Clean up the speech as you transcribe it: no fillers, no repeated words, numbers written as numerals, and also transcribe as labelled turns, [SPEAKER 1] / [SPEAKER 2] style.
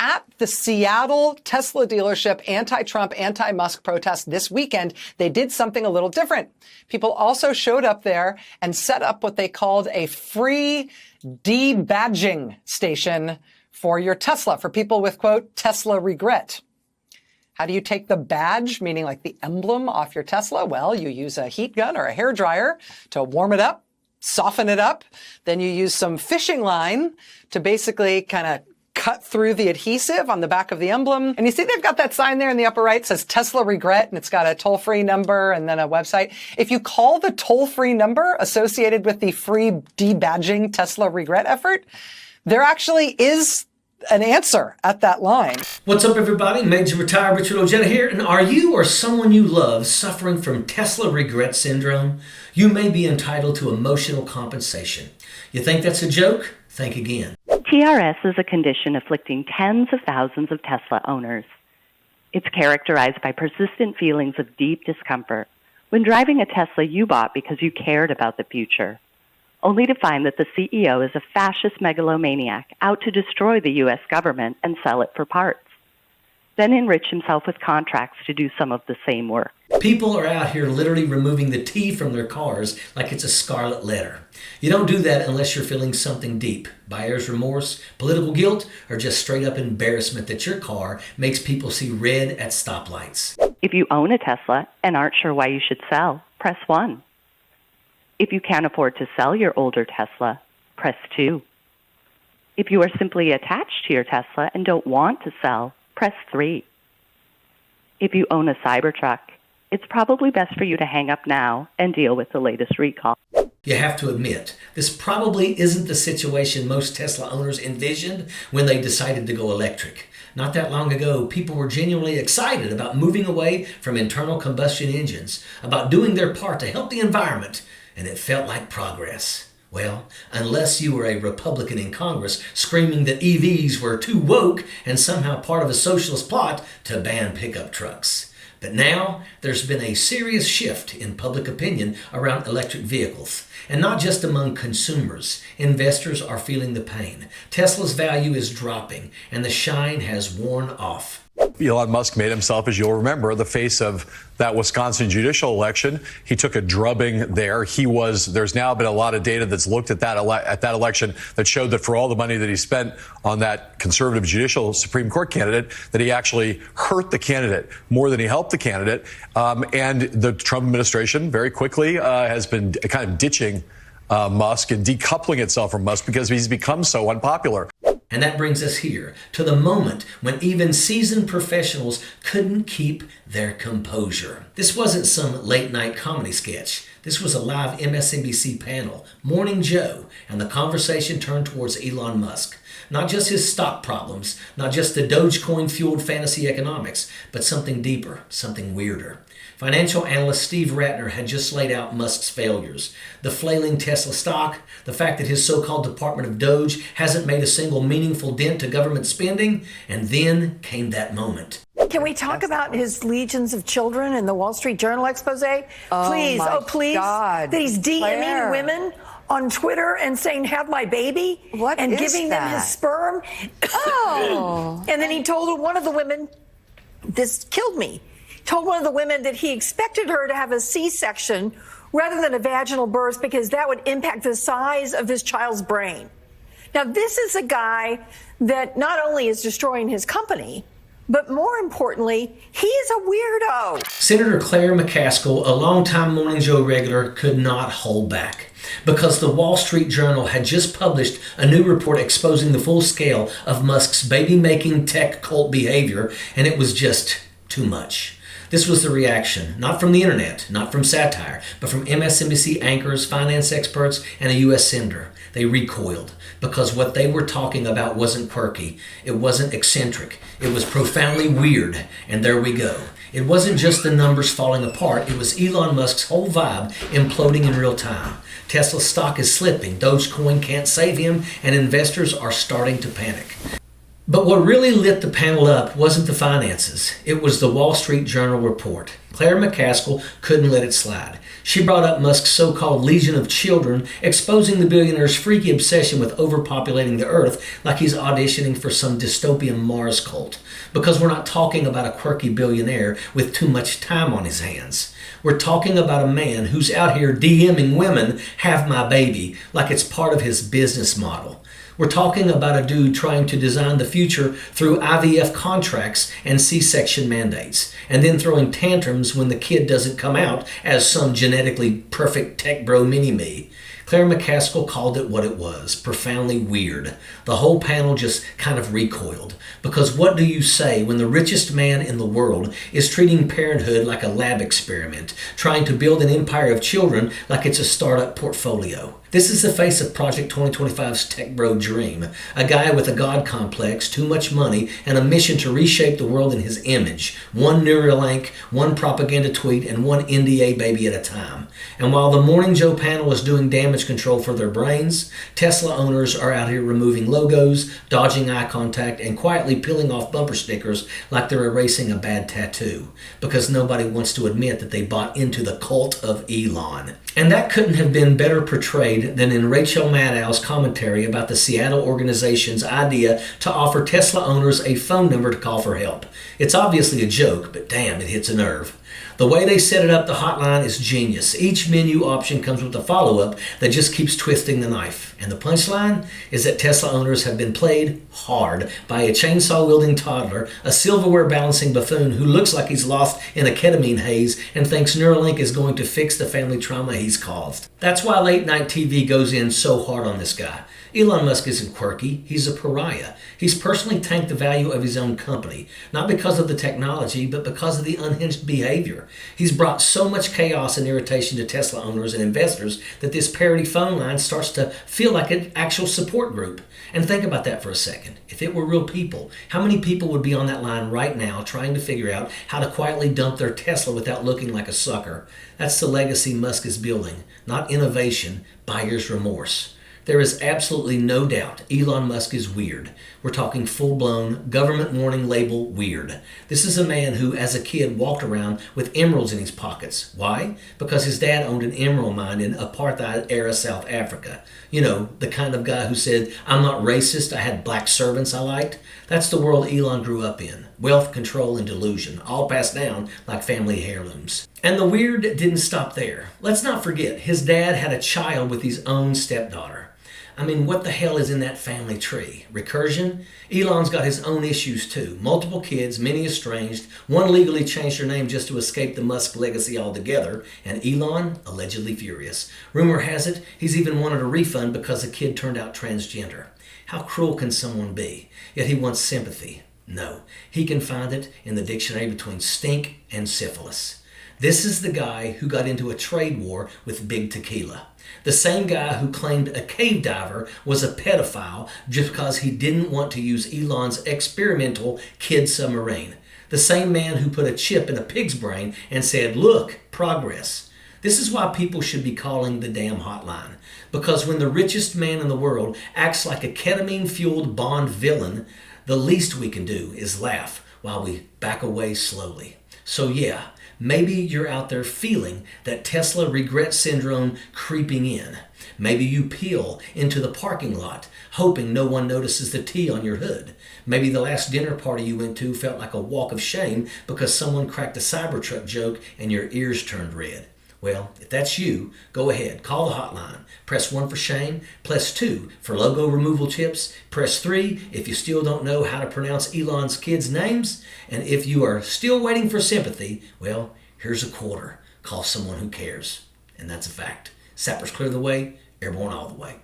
[SPEAKER 1] at the Seattle Tesla dealership anti-Trump, anti-Musk protest this weekend, they did something a little different. People also showed up there and set up what they called a free debadging station for your Tesla, for people with, quote, Tesla regret. How do you take the badge, meaning like the emblem, off your Tesla? Well, you use a heat gun or a hairdryer to warm it up, soften it up. Then you use some fishing line to basically kind of cut through the adhesive on the back of the emblem. And you see they've got that sign there in the upper right, says Tesla regret, and it's got a toll-free number and then a website. If you call the toll-free number associated with the free debadging Tesla regret effort, there actually is an answer at that line.
[SPEAKER 2] What's up, everybody? Made You Retire, Richard Ojeda here. And are you or someone you love suffering from Tesla regret syndrome? You may be entitled to emotional compensation. You think that's a joke? Think again.
[SPEAKER 3] TRS is a condition afflicting tens of thousands of Tesla owners. It's characterized by persistent feelings of deep discomfort when driving a Tesla you bought because you cared about the future, only to find that the CEO is a fascist megalomaniac out to destroy the U.S. government and sell it for parts, then enrich himself with contracts to do some of the same work.
[SPEAKER 2] People are out here literally removing the T from their cars like it's a scarlet letter. You don't do that unless you're feeling something deep, buyer's remorse, political guilt, or just straight up embarrassment that your car makes people see red at stoplights.
[SPEAKER 3] If you own a Tesla and aren't sure why you should sell, press 1. If you can't afford to sell your older Tesla, press 2. If you are simply attached to your Tesla and don't want to sell, press 3. If you own a Cybertruck, it's probably best for you to hang up now and deal with the latest recall.
[SPEAKER 2] You have to admit, this probably isn't the situation most Tesla owners envisioned when they decided to go electric. Not that long ago, people were genuinely excited about moving away from internal combustion engines, about doing their part to help the environment, and it felt like progress. Well, unless you were a Republican in Congress screaming that EVs were too woke and somehow part of a socialist plot to ban pickup trucks. But now, there's been a serious shift in public opinion around electric vehicles. And not just among consumers. Investors are feeling the pain. Tesla's value is dropping, and the shine has worn off.
[SPEAKER 4] Elon Musk made himself, as you'll remember, the face of that Wisconsin judicial election. He took a drubbing there. There's now been a lot of data that's looked at that election that showed that for all the money that he spent on that conservative judicial Supreme Court candidate, that he actually hurt the candidate more than he helped the candidate. And the Trump administration very quickly has been kind of ditching Musk and decoupling itself from Musk because he's become so unpopular.
[SPEAKER 2] And that brings us here to the moment when even seasoned professionals couldn't keep their composure. This wasn't some late night comedy sketch. This was a live MSNBC panel, Morning Joe, and the conversation turned towards Elon Musk. Not just his stock problems, not just the Dogecoin-fueled fantasy economics, but something deeper, something weirder. Financial analyst Steve Ratner had just laid out Musk's failures. The flailing Tesla stock, the fact that his so-called Department of Doge hasn't made a single meaningful dent to government spending, and then came that moment.
[SPEAKER 5] Can we talk about his legions of children in the Wall Street Journal expose? Please, please.
[SPEAKER 6] God.
[SPEAKER 5] That he's DMing women on Twitter and saying, have my baby.
[SPEAKER 6] What
[SPEAKER 5] and
[SPEAKER 6] is
[SPEAKER 5] giving
[SPEAKER 6] that?
[SPEAKER 5] them his sperm.
[SPEAKER 6] Oh.
[SPEAKER 5] And then he told one of the women, this killed me, told one of the women that he expected her to have a C-section rather than a vaginal birth because that would impact the size of his child's brain. Now, this is a guy that not only is destroying his company, but more importantly, he is a weirdo.
[SPEAKER 2] Senator Claire McCaskill, a longtime Morning Joe regular, could not hold back because the Wall Street Journal had just published a new report exposing the full scale of Musk's baby-making tech cult behavior, and it was just too much. This was the reaction, not from the internet, not from satire, but from MSNBC anchors, finance experts, and a U.S. senator. They recoiled because what they were talking about wasn't quirky. It wasn't eccentric. It was profoundly weird. And there we go. It wasn't just the numbers falling apart. It was Elon Musk's whole vibe imploding in real time. Tesla's stock is slipping. Dogecoin can't save him, and investors are starting to panic. But what really lit the panel up wasn't the finances. It was the Wall Street Journal report. Claire McCaskill couldn't let it slide. She brought up Musk's so-called legion of children, exposing the billionaire's freaky obsession with overpopulating the earth like he's auditioning for some dystopian Mars cult. Because we're not talking about a quirky billionaire with too much time on his hands. We're talking about a man who's out here DMing women, "have my baby," like it's part of his business model. We're talking about a dude trying to design the future through IVF contracts and C-section mandates, and then throwing tantrums when the kid doesn't come out as some genetically perfect tech bro mini-me. Claire McCaskill called it what it was, profoundly weird. The whole panel just kind of recoiled. Because what do you say when the richest man in the world is treating parenthood like a lab experiment, trying to build an empire of children like it's a startup portfolio? This is the face of Project 2025's tech bro dream. A guy with a god complex, too much money, and a mission to reshape the world in his image. One Neuralink, one propaganda tweet, and one NDA baby at a time. And while the Morning Joe panel is doing damage control for their brains, Tesla owners are out here removing logos, dodging eye contact, and quietly peeling off bumper stickers like they're erasing a bad tattoo. Because nobody wants to admit that they bought into the cult of Elon. And that couldn't have been better portrayed than in Rachel Maddow's commentary about the Seattle organization's idea to offer Tesla owners a phone number to call for help. It's obviously a joke, but damn, it hits a nerve. The way they set it up, the hotline, is genius. Each menu option comes with a follow-up that just keeps twisting the knife. And the punchline is that Tesla owners have been played hard by a chainsaw-wielding toddler, a silverware-balancing buffoon who looks like he's lost in a ketamine haze and thinks Neuralink is going to fix the family trauma he's caused. That's why late-night TV goes in so hard on this guy. Elon Musk isn't quirky, he's a pariah. He's personally tanked the value of his own company, not because of the technology, but because of the unhinged behavior. He's brought so much chaos and irritation to Tesla owners and investors that this parody phone line starts to feel like an actual support group. And think about that for a second. If it were real people, how many people would be on that line right now trying to figure out how to quietly dump their Tesla without looking like a sucker? That's the legacy Musk is building, not innovation, buyer's remorse. There is absolutely no doubt Elon Musk is weird. We're talking full-blown government warning label weird. This is a man who, as a kid, walked around with emeralds in his pockets. Why? Because his dad owned an emerald mine in apartheid-era South Africa. You know, the kind of guy who said, "I'm not racist, I had black servants I liked." That's the world Elon grew up in. Wealth, control, and delusion, all passed down like family heirlooms. And the weird didn't stop there. Let's not forget, his dad had a child with his own stepdaughter. I mean, what the hell is in that family tree? Recursion? Elon's got his own issues too. Multiple kids, many estranged. One legally changed her name just to escape the Musk legacy altogether. And Elon, allegedly furious. Rumor has it, he's even wanted a refund because the kid turned out transgender. How cruel can someone be? Yet he wants sympathy. No, he can find it in the dictionary between stink and syphilis. This is the guy who got into a trade war with Big Tequila. The same guy who claimed a cave diver was a pedophile just because he didn't want to use Elon's experimental kid submarine. The same man who put a chip in a pig's brain and said, "Look, progress." This is why people should be calling the damn hotline. Because when the richest man in the world acts like a ketamine-fueled Bond villain, the least we can do is laugh while we back away slowly. So yeah, maybe you're out there feeling that Tesla regret syndrome creeping in. Maybe you peel into the parking lot, hoping no one notices the T on your hood. Maybe the last dinner party you went to felt like a walk of shame because someone cracked a Cybertruck joke and your ears turned red. Well, if that's you, go ahead, call the hotline. Press 1 for shame, press 2 for logo removal tips, press 3 if you still don't know how to pronounce Elon's kids' names, and if you are still waiting for sympathy, well, here's a quarter. Call someone who cares. And that's a fact. Sappers clear the way, airborne all the way.